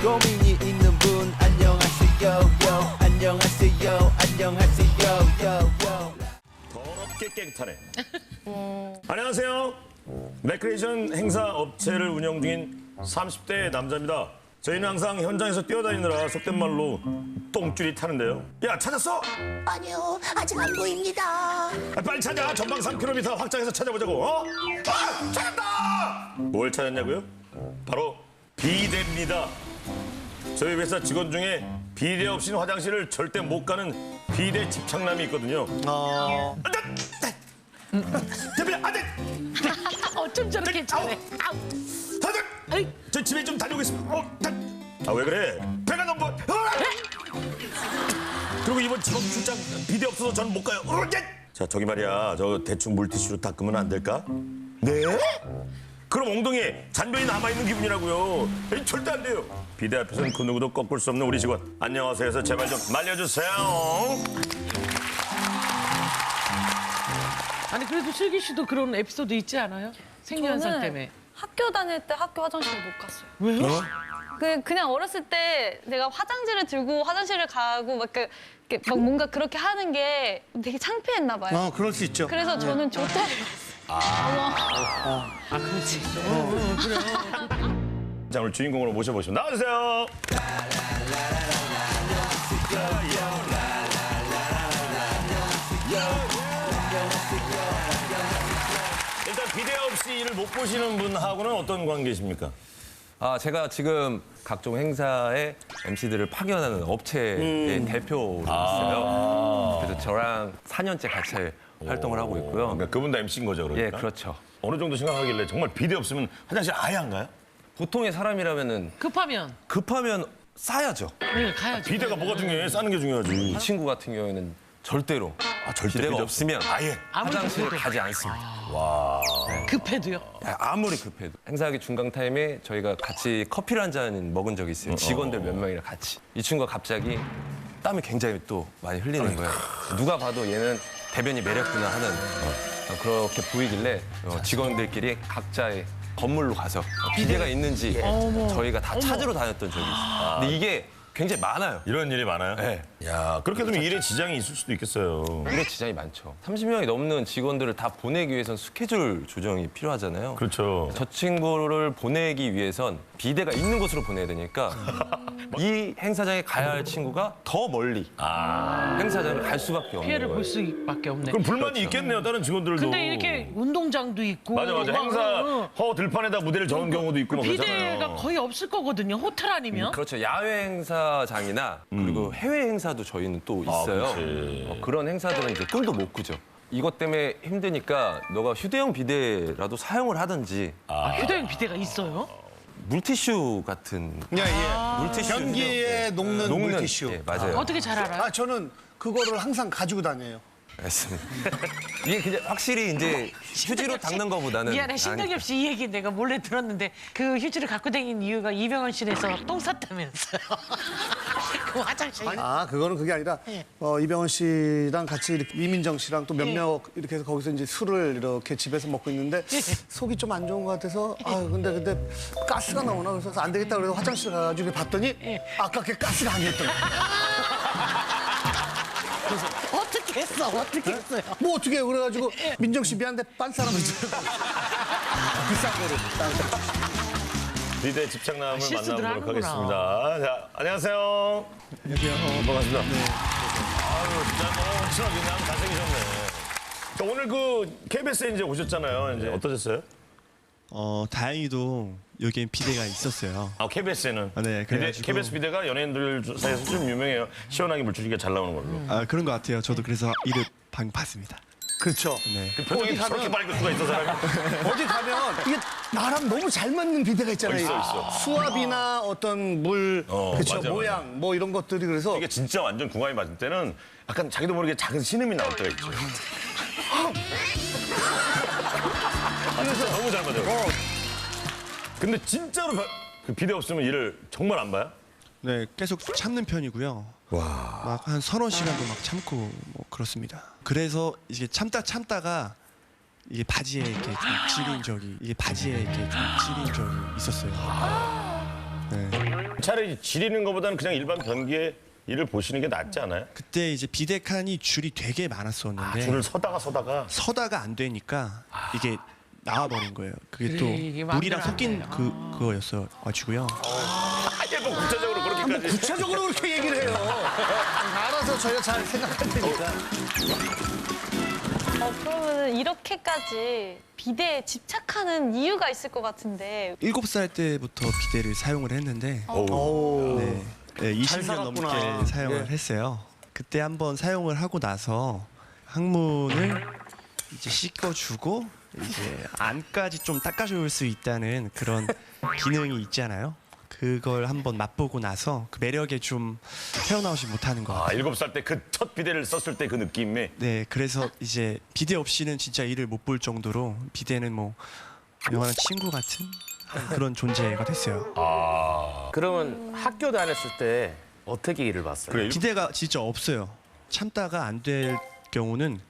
고민이 있는 분 안녕하세요 요 안녕하세요 안녕하세요 요 더럽게 깨끗하네. 안녕하세요. 레크레이션 행사 업체를 운영 중인 30대 남자입니다. 저희는 항상 현장에서 뛰어다니느라 속된 말로 똥줄이 타는데요. 야, 찾았어? 아니요, 아직 안 보입니다. 아, 빨리 찾아. 전방 3km 확장해서 찾아보자고. 어? 아, 찾았다! 뭘 찾았냐고요? 바로 비데입니다. 저희 회사 직원 중에 비데 없이는 화장실을 절대 못 가는 비데 집착남이 있거든요. 안 돼! 대표님, 안 돼! 어쩜 저렇게 잘해. 아우. 안 돼! 저 집에 좀 다녀오겠습니다. 아, 왜 그래? 배가 너무 그리고 이번 직업 출장 비데 없어서 저는 못 가요. 자, 저기 말이야. 저 대충 물티슈로 닦으면 안 될까? 네? 그럼 엉덩이에 잔변이 남아있는 기분이라고요. 에이, 절대 안 돼요. 비데 앞에서는 그 누구도 꺾을 수 없는 우리 직원. 안녕하세요 해서 제발 좀 말려주세요. 아니 그래도 슬기 씨도 그런 에피소드 있지 않아요? 생리현상 때문에. 학교 다닐 때 학교 화장실 못 갔어요. 왜요? 그냥 어렸을 때 내가 화장지를 들고 화장실을 가고 막 막 뭔가 그렇게 하는 게 되게 창피했나 봐요. 그럴 수 있죠. 그래서 저는 조퇴를 아 그렇지. 그래. 자, 오늘 주인공으로 모셔보시면 나와주세요. 일단 비데 없이 일을 못 보시는 분하고는 어떤 관계십니까? 제가 지금 각종 행사에 MC들을 파견하는 업체의 대표로 있어요. 그래서 저랑 4년째 같이 활동을 하고 있고요. 그러니까 그분도 MC인 거죠, 그러니까? 예, 그렇죠. 어느 정도 생각하길래 정말 비데 없으면 화장실 아예 안 가요? 보통의 사람이라면은 급하면 싸야죠. 그래 가야지. 비데가 뭐가 중요해? 싸는 게 중요하지. 이 친구 같은 경우에는 절대로 비데가 비데 없으면 아예. 아무리 화장실 급해도. 가지 않습니다. 급해도요. 아무리 급해도. 행사하기 중간 타임에 저희가 같이 커피를 한 잔 먹은 적이 있어요. 직원들 몇 명이랑 같이. 이 친구가 갑자기 땀이 굉장히 또 많이 흘리는 거예요. 누가 봐도 얘는 대변이 매렸구나 하는 그렇게 보이길래 직원들끼리 각자의 건물로 가서 비데가 있는지 저희가 다 찾으러 다녔던 적이 있어요. 근데 이게 굉장히 많아요. 이런 일이 많아요? 네. 야, 그렇게 되면 일에 지장이 있을 수도 있겠어요. 일에 지장이 많죠. 30명이 넘는 직원들을 다 보내기 위해선 스케줄 조정이 필요하잖아요. 그렇죠. 저 친구를 보내기 위해선 비데가 있는 곳으로 보내야 되니까 이 행사장에 가야 할 친구가 더 멀리 행사장을 갈 수밖에 없는 피해를 거예요. 볼 수밖에 없네. 그럼 불만이 있겠네요, 다른 직원들도. 근데 이렇게 운동장도 있고. 맞아. 막, 행사 허 들판에다 무대를 저은 경우도 있고 막 비대가 그러잖아요. 거의 없을 거거든요. 호텔 아니면. 그렇죠. 야외 행사장이나 그리고 해외 행사도 저희는 또 있어요. 그렇지. 그런 행사들은 이제 꿈도 못 꾸죠. 이것 때문에 힘드니까 너가 휴대용 비데라도 사용을 하든지 휴대용 비대가 있어요? 물티슈 같은 예, 예. 물티슈 변기에 녹는 물티슈. 예, 맞아요. 어떻게 잘 알아요? 저는 그거를 항상 가지고 다녀요. 맞습니다. 이게 그냥 확실히 이제 휴지로 닦는 거보다는 미안해, 신동엽 아니, 씨 이 얘기 내가 몰래 들었는데 그 휴지를 갖고 다니는 이유가 이병헌실에서 똥 쌌다면서요. 그 화장실. 그거는 그게 아니라 예. 이병헌 씨랑 같이 이렇게 이민정 씨랑 또 몇몇 이렇게 해서 거기서 이제 술을 이렇게 집에서 먹고 있는데 속이 좀 안 좋은 것 같아서 근데 가스가 나오나 그래서 안 되겠다 그래서 화장실 가가지고 봤더니 아깝게 가스가 아니었던 거야. 어떻게 했어? 어떻게 했어요? 뭐 어떻게 해요? 그래가지고 민정 씨 미안한데 빤 사람을 비싼 거를 비대 집착남을 실수들 만나보도록 하는구나. 하겠습니다. 자, 안녕하세요. 안녕하세요. 반갑습니다. 아유, 진짜 너무 확실하게 그냥 잘생기셨네. 자, 오늘 그 KBS에 이제 오셨잖아요. 이제 어떠셨어요? 다행히도 여기엔 비데가 있었어요. KBS에는. 네, 그래가지고- KBS 비대가 연예인들 사이에서 좀 유명해요. 시원하게 물줄기가 잘 나오는 걸로. 그런 것 같아요. 저도 그래서 이를 봤습니다. 그렇죠. 네. 그 표정이 저렇게 밝을 수가 있어, 사람이. 어디 가면 이게 나랑 너무 잘 맞는 비대가 있잖아요. 있어. 수압이나 어떤 물, 그쵸, 맞아, 모양, 뭐 이런 것들이 그래서 이게 진짜 완전 궁합이 맞을 때는 약간 자기도 모르게 작은 신음이 나올 때가 있죠. 진짜 너무 잘 맞아요. 근데 진짜로 그 비대 없으면 일을 정말 안 봐요? 네, 계속 참는 편이고요. 막 한 서너 시간도 막 참고 뭐 그렇습니다. 그래서 이게 참다가 이게 바지에 이렇게 좀 찔린 적이 있었어요. 네. 차라리 지리는 것보다는 그냥 일반 변기에 일을 보시는 게 낫지 않아요? 그때 이제 비대 칸이 줄이 되게 많았었는데 줄을 서다가 서다가 안 되니까 이게 나와버린 거예요. 그게 또 이게 물이랑 마음대로 섞인 안 돼요. 그거였어 가지고요. 아예 뭐 구체적으로 그렇게까지 구체적으로 그렇게 얘기를 해요. 알아서 저희가 잘 생각할 테니까. 그러면 이렇게까지 비대에 집착하는 이유가 있을 것 같은데 7살 때부터 비데를 사용을 했는데 오. 네, 20년 살았구나. 넘게 사용을 예. 했어요. 그때 한번 사용을 하고 나서 항문을 이제 씻어주고 이제 안까지 좀 닦아줄 수 있다는 그런 기능이 있잖아요. 그걸 한번 맛보고 나서 그 매력에 좀 헤어나오지 못하는 것 같아요. 7살 때 그 첫 비데를 썼을 때 그 느낌에 네, 그래서 이제 비데 없이는 진짜 일을 못 볼 정도로 비데는 뭐 영원한 친구 같은 그런 존재가 됐어요. 그러면 학교 다녔을 때 어떻게 일을 봤어요? 그래 비데가 진짜 없어요. 참다가 안 될 경우는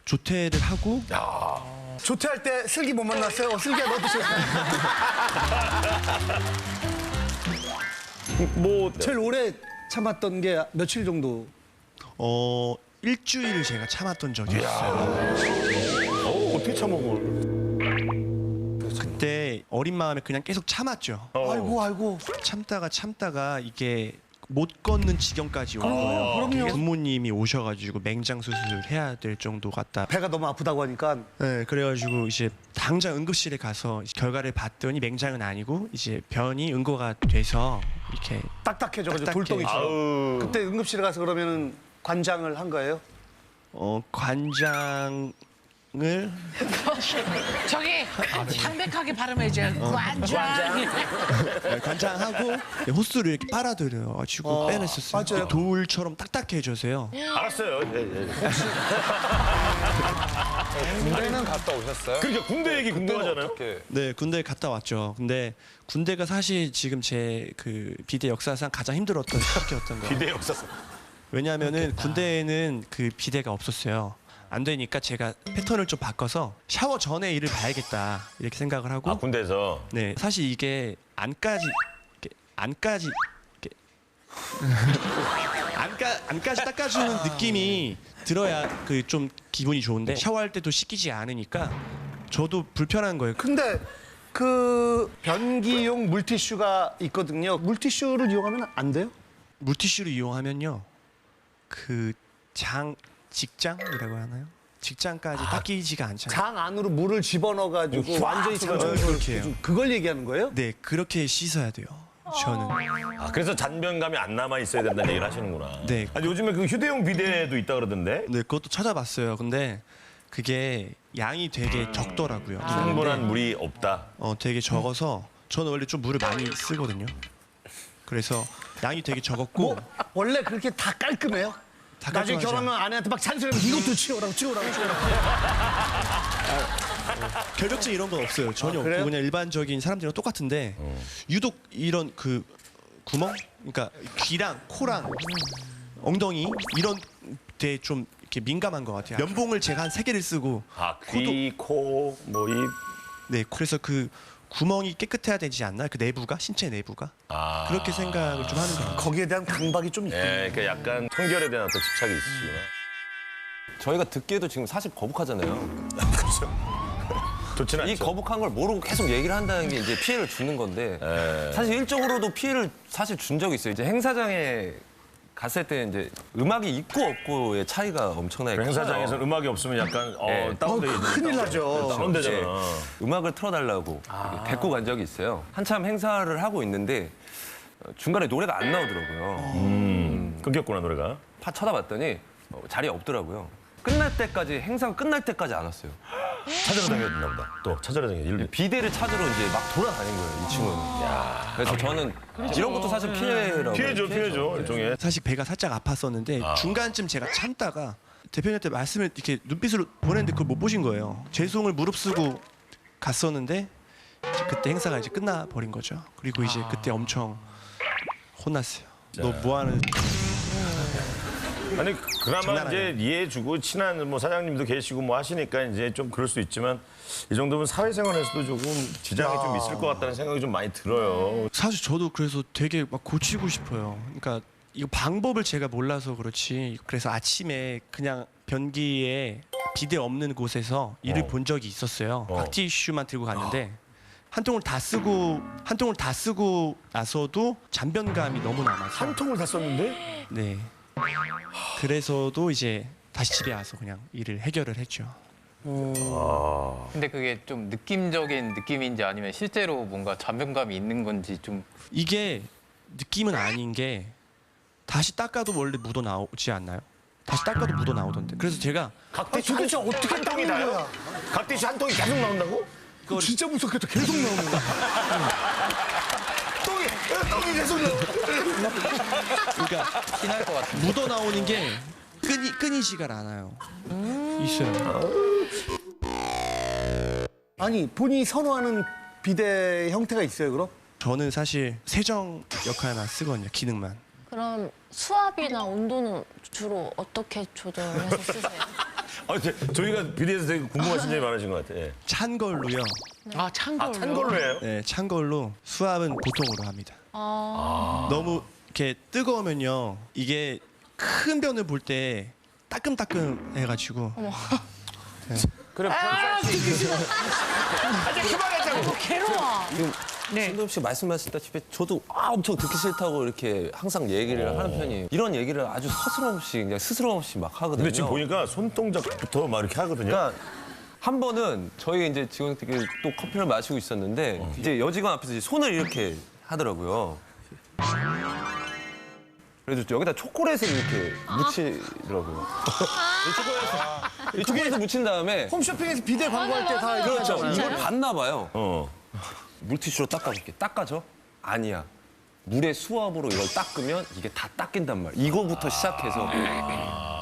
조퇴를 하고 조퇴할 때 슬기 못 만났어요? 슬기야 너 드셨어요? 뭐 제일 오래 참았던 게 며칠 정도? 일주일을 제가 참았던 적이 있어요. 어떻게 참먹어? 그때 어린 마음에 그냥 계속 참았죠. 아이고. 참다가 이게 못 걷는 지경까지 온 거예요. 그럼요. 부모님이 오셔가지고 맹장 수술을 해야 될 정도 같다. 배가 너무 아프다고 하니까 네, 그래가지고 이제 당장 응급실에 가서 결과를 봤더니 맹장은 아니고 이제 변이 응고가 돼서 이렇게 딱딱해져가지고 딱딱해. 돌덩이처럼. 아우. 그때 응급실에 가서 그러면은 관장을 한 거예요? 관장을 저기 담백하게 발음해줘요. 관장. 관장하고 호스를 이렇게 빨아들여가지고 빼냈었어요. 맞아요. 돌처럼 딱딱해져서요. 알았어요. 군대는 갔다 오셨어요? 그러니까 군대 얘기 궁금하잖아요. 어떻게? 네, 군대 갔다 왔죠. 근데 군대가 사실 지금 제 그 비대 역사상 가장 힘들었던 시기였던 거예요. 비대 역사상. 왜냐하면은 군대에는 그 비대가 없었어요. 안 되니까 제가 패턴을 좀 바꿔서 샤워 전에 일을 봐야겠다 이렇게 생각을 하고 군대에서 네, 사실 이게 안까지 닦아주는 느낌이 들어야 그 좀 기분이 좋은데 샤워할 때도 씻기지 않으니까 저도 불편한 거예요. 근데 그 변기용 물티슈가 있거든요. 물티슈를 이용하면 안 돼요? 물티슈를 이용하면요, 그 직장이라고 하나요? 직장까지 닦이지가 않잖아요. 장 안으로 물을 집어넣어가지고 완전히 장정을 그렇게 해요. 그걸 얘기하는 거예요? 네, 그렇게 씻어야 돼요. 저는. 그래서 잔변감이 안 남아 있어야 된다는 얘기를 하시는구나. 네. 아니, 요즘에 그 휴대용 비데도 있다 그러던데. 네, 그것도 찾아봤어요. 근데 그게 양이 되게 적더라고요. 충분한 물이 없다. 되게 적어서 저는 원래 좀 물을 많이 쓰거든요. 그래서 양이 되게 적었고 원래 그렇게 다 깔끔해요? 다 나중에 깔끔하죠. 결혼하면 아내한테 막 잔소리하면 이것도 치우라고. 결벽증 이런 건 없어요. 전혀 그래요? 없고 그냥 일반적인 사람들이랑 똑같은데 유독 이런 그 구멍, 그러니까 귀랑 코랑 엉덩이 이런 데 좀 이렇게 민감한 것 같아요. 면봉을 제가 한 3개를 쓰고 귀, 코, 뭐 입. 네, 그래서 그 구멍이 깨끗해야 되지 않나? 그 내부가, 신체 내부가 그렇게 생각을 좀 하는 것 같아요. 거기에 대한 강박이 좀 있군요. 예, 그러니까 약간 청결에 대한 어떤 집착이 있으시구나. 저희가 듣기에도 지금 사실 거북하잖아요. 좋지는 않죠. 이 거북한 걸 모르고 계속 얘기를 한다는 게 이제 피해를 주는 건데 사실 일적으로도 피해를 사실 준 적이 있어요. 이제 행사장에 갔을 때 이제 음악이 있고 없고의 차이가 엄청나게 커요. 행사장에서 음악이 없으면 약간 네. 다운돼 있는. 큰일 나죠. 다운되잖아. 음악을 틀어달라고 데리고 간 적이 있어요. 한참 행사를 하고 있는데 중간에 노래가 안 나오더라고요. 끊겼구나 노래가. 파 쳐다봤더니 자리에 없더라고요. 끝날 때까지, 행사가 끝날 때까지 안 왔어요. 찾으러 다녔나 보다. 또 찾으러 다녔. 비대를 찾으러 이제 막 돌아다닌 거예요, 이 친구는. 그래서 저는 이런 것도 사실 피해라고. 피해죠, 일종의. 사실 배가 살짝 아팠었는데 중간쯤 제가 참다가 대표님한테 말씀을 이렇게 눈빛으로 보냈는데 그걸 못 보신 거예요. 죄송을 무릅쓰고 갔었는데 이제 그때 행사가 이제 끝나버린 거죠. 그리고 이제 그때 엄청 혼났어요. 너 뭐하는 아니 그나마 장난 이제 아니에요. 이해해주고 친한 뭐 사장님도 계시고 뭐 하시니까 이제 좀 그럴 수 있지만 이 정도면 사회생활에서도 조금 지장이 좀 있을 것 같다는 생각이 좀 많이 들어요. 사실 저도 그래서 되게 막 고치고 싶어요. 그러니까 이거 방법을 제가 몰라서 그렇지. 그래서 아침에 그냥 변기에 비데 없는 곳에서 일을 본 적이 있었어요. 곽티슈만 들고 갔는데 한 통을 다 쓰고 나서도 잔변감이 너무 남아서 한 통을 다 썼는데? 네. 그래서도 이제 다시 집에 와서 그냥 일을 해결을 했죠. 근데 그게 좀 느낌적인 느낌인지 아니면 실제로 뭔가 잔변감이 있는 건지 좀 이게 느낌은 아닌 게 다시 닦아도 원래 묻어 나오지 않나요? 다시 닦아도 묻어 나오던데. 그래서 제가 각대시 도대체 어떻게 한 통이 나요? 각대시 한 통이 계속 나온다고? 그거 진짜 무섭겠다. 계속 나오는 거야. 똥이 계속 나와. 그러니까 티날 것 같은데. 묻어 나오는 게 끊이지가 않아요. 있어요. 아니 본인이 선호하는 비대 형태가 있어요, 그럼? 저는 사실 세정 역할만 쓰거든요. 기능만. 그럼 수압이나 온도는 주로 어떻게 조절해서 쓰세요? 저희가 비대에서 되게 궁금하신 점이 많으신 것 같아요. 예. 찬 걸로요. 아, 찬 걸로. 찬 걸로 해요? 네, 찬 걸로 수압은 보통으로 합니다. 너무 이렇게 뜨거우면요. 이게 큰 변을 볼 때 따끔따끔 해가지고 그래 평상시 괴로워. 네. 신동 씨 말씀하셨다시피 저도 엄청 듣기 싫다고 이렇게 항상 얘기를 하는 편이에요. 이런 얘기를 아주 서스럼없이 그냥 스스럼없이 막 하거든요. 근데 지금 보니까 손동작부터 막 이렇게 하거든요. 그러니까 한 번은 저희 이제 직원들끼리 또 커피를 마시고 있었는데 이제 여직원 앞에서 이제 손을 이렇게 하더라고요. 그래서 여기다 초콜릿을 이렇게 묻히더라고요. 이 초콜릿을 묻힌 다음에 홈쇼핑에서 비대 광고할 때 다 이렇게 그렇죠. 하잖아요. 이걸 봤나 봐요. 물티슈로 닦아볼게. 닦아줘? 아니야. 물의 수압으로 이걸 닦으면 이게 다 닦인단 말이야. 이거부터 시작해서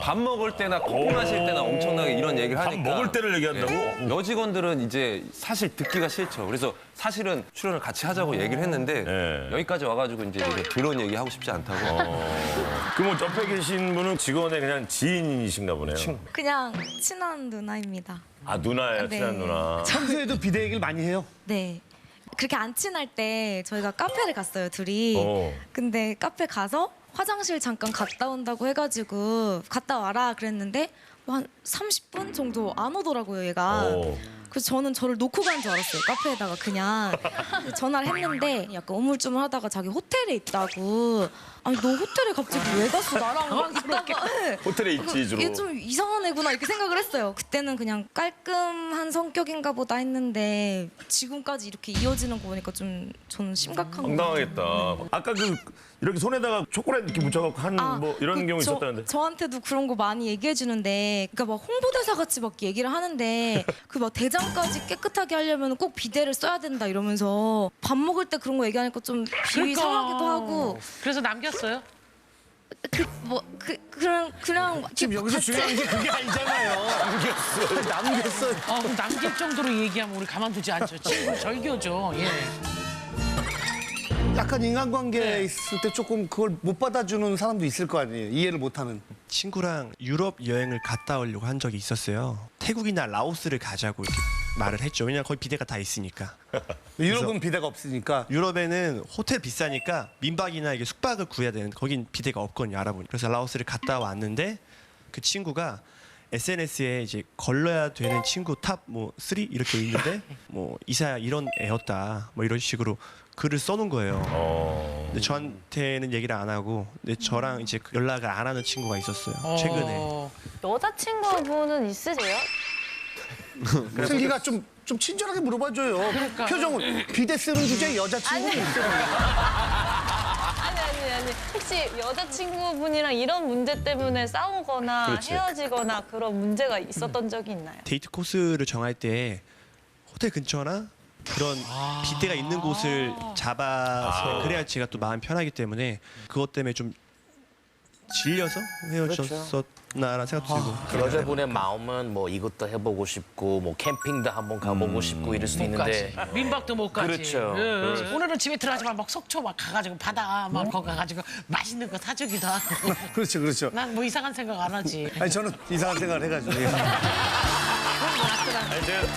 밥 먹을 때나 커피 마실 때나 엄청나게 이런 얘기를 밥 하니까 먹을 때를 얘기한다고? 네. 여직원들은 이제 사실 듣기가 싫죠. 그래서 사실은 출연을 같이 하자고 얘기를 했는데 네. 여기까지 와가지고 이제 그런 얘기 하고 싶지 않다고. 그럼 옆에 계신 분은 직원의 그냥 지인이신가 보네요. 그냥 친한 누나입니다. 아 누나예요, 네. 친한 누나. 평소에도 비대 얘기를 많이 해요. 네. 그렇게 안 친할 때 저희가 카페를 갔어요, 둘이. 근데 카페 가서 화장실 잠깐 갔다 온다고 해가지고 갔다 와라 그랬는데 뭐 한 30분 정도 안 오더라고요, 얘가. 그래서 저는 저를 놓고 간 줄 알았어요, 카페에다가 그냥. 전화를 했는데 약간 우물쭈물하다가 자기 호텔에 있다고. 아니 너 호텔에 갑자기 왜 갔어? 나랑 있다가. 네. 호텔에 있지 주로. 얘 좀 이상한 애구나 이렇게 생각을 했어요. 그때는 그냥 깔끔한 성격인가 보다 했는데 지금까지 이렇게 이어지는 거 보니까 좀 저는 심각한 거 황당하겠다. 아까 그 이렇게 손에다가 초콜릿 이렇게 묻혀갖고 한 뭐 이런 경우 있었다는데. 저한테도 그런 거 많이 얘기해 주는데, 그러니까 막 홍보대사 같이 막 얘기를 하는데 그 막 대장까지 깨끗하게 하려면 꼭 비데를 써야 된다 이러면서 밥 먹을 때 그런 거 얘기하니까 좀 비위 상하기도 하고. 그래서 남겼어요? 그냥 지금 여기서 중요한 게 그게 아니잖아요. 남겼어요. 그럼 남길 정도로 얘기하면 우리 가만두지 않죠. 지금 절교죠. 예. 약간 인간관계에 네. 있을 때 조금 그걸 못 받아주는 사람도 있을 거 아니에요. 이해를 못하는. 친구랑 유럽 여행을 갔다 오려고 한 적이 있었어요. 태국이나 라오스를 가자고 이렇게 말을 했죠. 왜냐면 거기 비데가 다 있으니까. 유럽은 비대가 없으니까. 유럽에는 호텔 비싸니까 민박이나 이게 숙박을 구해야 되는데 거긴 비데가 없거든요, 알아보니. 그래서 라오스를 갔다 왔는데 그 친구가 SNS에 이제 걸러야 되는 친구 탑 뭐 3 이렇게 있는데 뭐 이사야 이런 애였다 뭐 이런 식으로 글을 써놓은 거예요. 근데 저한테는 얘기를 안 하고 근데 저랑 이제 연락을 안 하는 친구가 있었어요. 최근에. 여자친구분은 있으세요? 슬기가 좀 친절하게 물어봐줘요. 표정은 비대 쓰는 주제에 여자친구는 있어요. 아니. 혹시 여자친구분이랑 이런 문제 때문에 싸우거나 그렇지. 헤어지거나 그런 문제가 있었던 적이 있나요? 데이트 코스를 정할 때 호텔 근처나 그런 빗대가 있는 곳을 잡아서 그래야 제가 또 마음 편하기 때문에 그것 때문에 좀 질려서 헤어졌었나라는 생각도 들고. 여자분의 마음은 뭐 이것도 해보고 싶고 뭐 캠핑도 한번 가보고 싶고 이럴 수도 있는데 민박도 못 가지. 그렇죠. 예. 오늘은 집에 들어가지만 막 속초 막 가가지고 바다 막 거기 가가지고 맛있는 거 사주기도 하고. 그렇죠, 그렇죠. 난 뭐 이상한 생각 안 하지. 아니 저는 이상한 생각을 해가지고.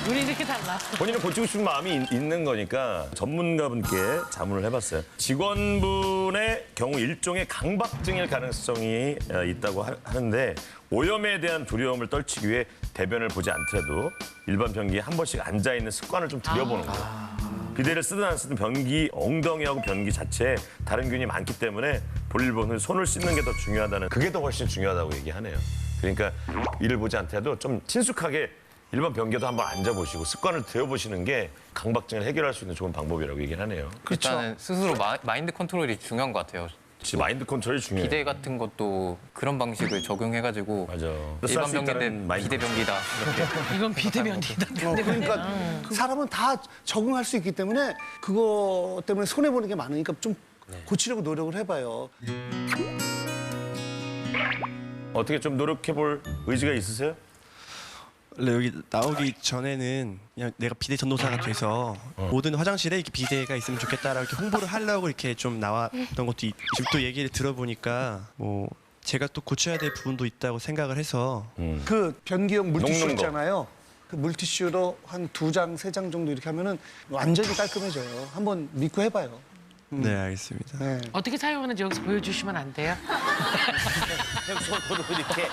우리 이렇게 달라. 본인은 고치고 싶은 마음이 있는 거니까 전문가분께 자문을 해봤어요. 직원분의 경우 일종의 강박증일 가능성이 있다고 하는데 오염에 대한 두려움을 떨치기 위해 대변을 보지 않더라도 일반 변기에 한 번씩 앉아있는 습관을 좀 들여보는 거예요. 비데를 쓰든 안 쓰든 변기, 엉덩이하고 변기 자체에 다른 균이 많기 때문에 볼일 보는 손을 씻는 게 더 중요하다는, 그게 더 훨씬 중요하다고 얘기하네요. 그러니까 이를 보지 않더라도 좀 친숙하게 일반 변기에도 한번 앉아보시고 습관을 들여보시는 게 강박증을 해결할 수 있는 좋은 방법이라고 얘기를 하네요. 일단은 스스로 마인드 컨트롤이 중요한 것 같아요. 그치, 마인드 컨트롤이 중요해요. 비대 같은 것도 그런 방식을 적용해가지고 맞아. 일반 변기는 비대 변기다 이렇게. 이건 비대면이다. 그러니까 그 사람은 다 적응할 수 있기 때문에 그거 때문에 손해 보는 게 많으니까 좀 고치려고 노력을 해봐요. 어떻게 좀 노력해볼 의지가 있으세요? 원래 여기 나오기 전에는 그냥 내가 비대 전도사가 돼서 모든 화장실에 이렇게 비대가 있으면 좋겠다라고 이렇게 홍보를 하려고 이렇게 좀 나왔던 것도 지금 또 얘기를 들어보니까 뭐 제가 또 고쳐야 될 부분도 있다고 생각을 해서 그 변기용 물티슈 녹는 거. 있잖아요. 그 물티슈로 한 2장, 3장 정도 이렇게 하면은 완전히 깔끔해져요. 한번 믿고 해봐요. 네, 알겠습니다. 네. 어떻게 사용하는지 여기서 보여주시면 안 돼요? 손으로 이렇게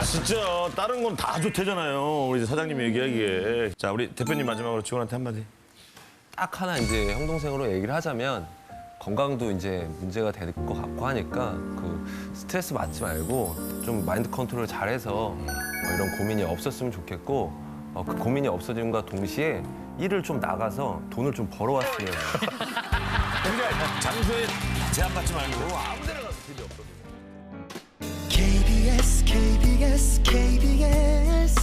진짜 다른 건 다 좋대잖아요. 우리 사장님이 얘기하기에. 자, 우리 대표님 마지막으로 직원한테 한마디. 딱 하나 이제 형 동생으로 얘기를 하자면 건강도 이제 문제가 될 것 같고 하니까 그 스트레스 받지 말고 좀 마인드 컨트롤 잘해서 이런 고민이 없었으면 좋겠고 그 고민이 없어짐과 동시에 일을 좀 나가서 돈을 좀 벌어왔으면. 그러니까 장소에 제한받지 말고 아무 데나 가서 필요 없어. KBS KBS KBS